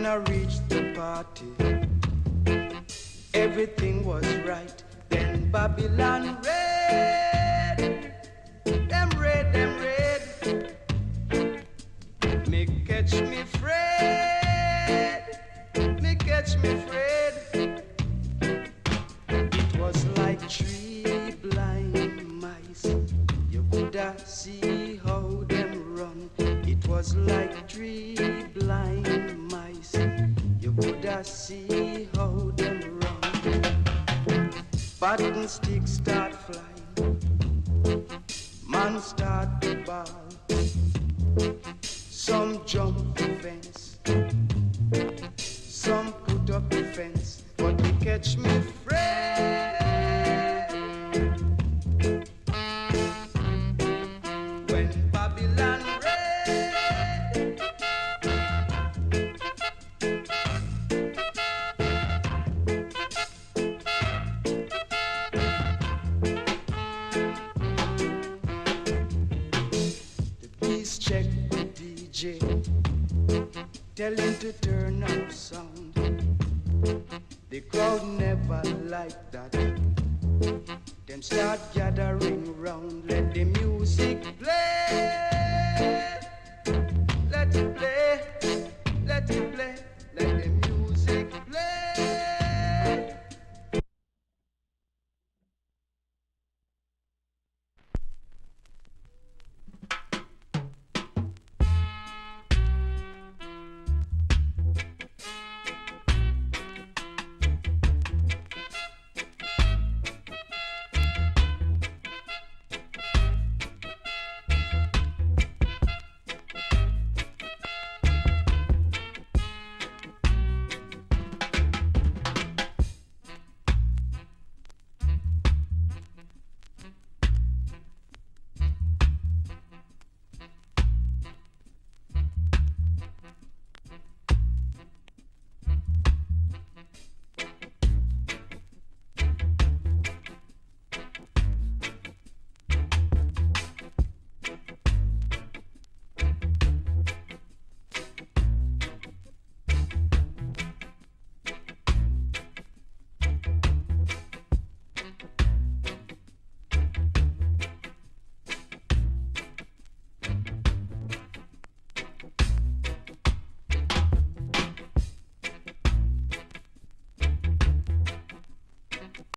I reached the party, everything was right. Then Babylon red, them red, them red. Me catch me Fred, me catch me Fred. It was like three blind mice. You coulda see how them run. It was like three blind mice. You coulda see how them run. Button sticks start flying, man start to ball. Some jump the fence, some put up the fence, but they catch me Fred. When Babylon red, the beast check with DJ, tell him to turn up sound. The crowd never liked that. Them start gathering round, let the music play. Let it play, let it play.